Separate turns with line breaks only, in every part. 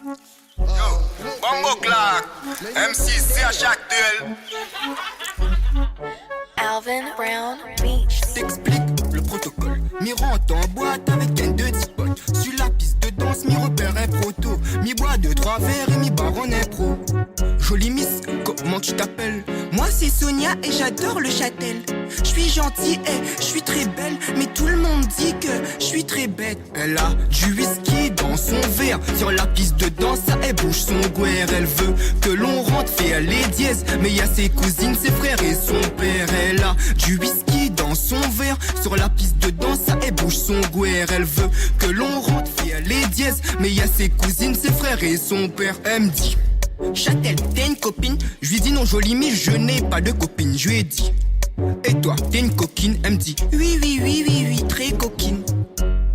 Bongo Clark, M6 CH
Alvin Brown Beach.
T'explique le protocole. Mi rentre en boîte avec un de 10 potes. Sur la piste de danse, mi repère un proto. Mi boit 2-3 verres et mi baronne un pro. Jolie miss, comment tu t'appelles?
Moi c'est Sonia et j'adore le châtel. Je suis gentille et je suis très belle, mais tout le monde dit que je suis très bête.
Elle a du whisky dans son verre. Sur la piste de danse, elle bouge son guerre. Elle veut que l'on rentre, fait les dièses. Mais y a ses cousines, ses frères et son père. Elle a du whisky dans son verre. Sur la piste de danse, elle bouge son guerre. Elle veut que l'on rentre, fait les dièses. Mais y a ses cousines, ses frères et son père. Elle me dit: Châtel, t'es une copine? Je lui dis non, jolie, mais je n'ai pas de copine. Je lui ai dit: et toi, t'es une coquine? Elle me dit:
Oui, très coquine.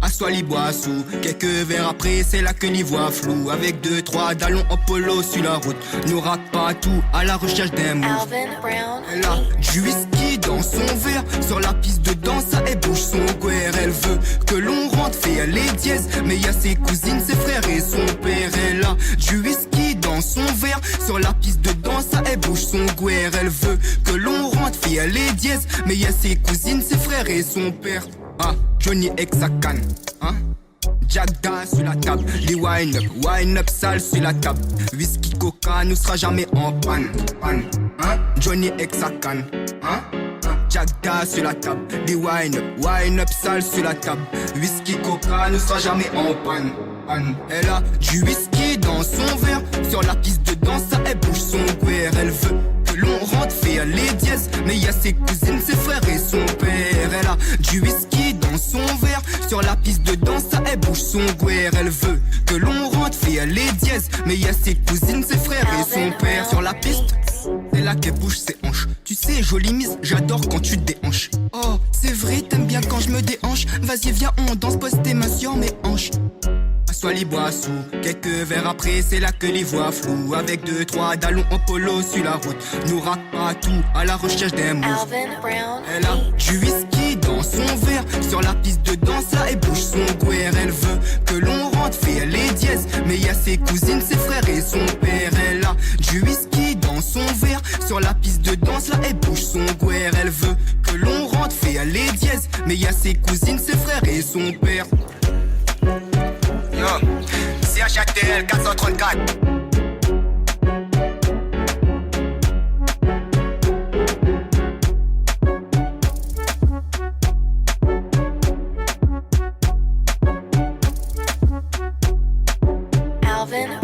Assois les bois sous, quelques verres après, c'est là que l'y voit flou. Avec 2-3 dallons en polo sur la route. Nous rate pas tout, à la recherche d'un move.
Alvin Brown
Elle a
Beach.
du whisky dans son verre. Sur la piste de danse, elle bouge son guerre. Elle veut que l'on rentre, fait les dièses. Mais y a ses cousines, ses frères et son père. Elle a du whisky dans son verre. Sur la piste de danse, elle bouge son guerre. Elle veut que l'on rentre, fait les dièses. Mais y a ses cousines, ses frères et son père. Ah, Johnny ex sa canne, hein? Jack Da sur la table, les wine up sale sur la table. Whisky coca ne sera jamais en panne, hein? Johnny ex sa canne, hein? Jack Da sur la table, les wine up sale sur la table. Whisky coca ne sera jamais en panne. Elle a du whisky dans son verre. Sur la piste de danse, elle bouge son guerre. Elle veut que l'on rentre, fait les dièses. Mais y a ses cousines, ses frères et son père. Elle a du whisky dans son verre. Sur la piste de danse, elle bouge son guerre. Elle veut que l'on rentre, fait les dièses. Mais y a ses cousines, ses frères et son père. Sur la piste, c'est là qu'elle bouge ses hanches. Tu sais, jolie mise, j'adore quand tu te déhanches.
Oh, c'est vrai, t'aimes bien quand je me déhanche. Vas-y, viens, on danse, pose tes mains sur mes hanches.
Assois les bois sous, quelques verres après, c'est là que les voix floues. Avec 2-3 dallons en polo sur la route. Nous rate pas tout, à la recherche d'un move.
Alvin Brown
Elle a
Beach.
du whisky dans son verre. Sur la piste de danse, là, elle bouge son guerre. Elle veut que l'on rentre, fait les dièses. Mais y a ses cousines, ses frères et son père. Elle a du whisky dans son verre. Sur la piste de danse, là, elle bouge son guerre. Elle veut que l'on rentre, fait les dièses. Mais y a ses cousines, ses frères et son père.
Yo, CHATL 434.
Alvin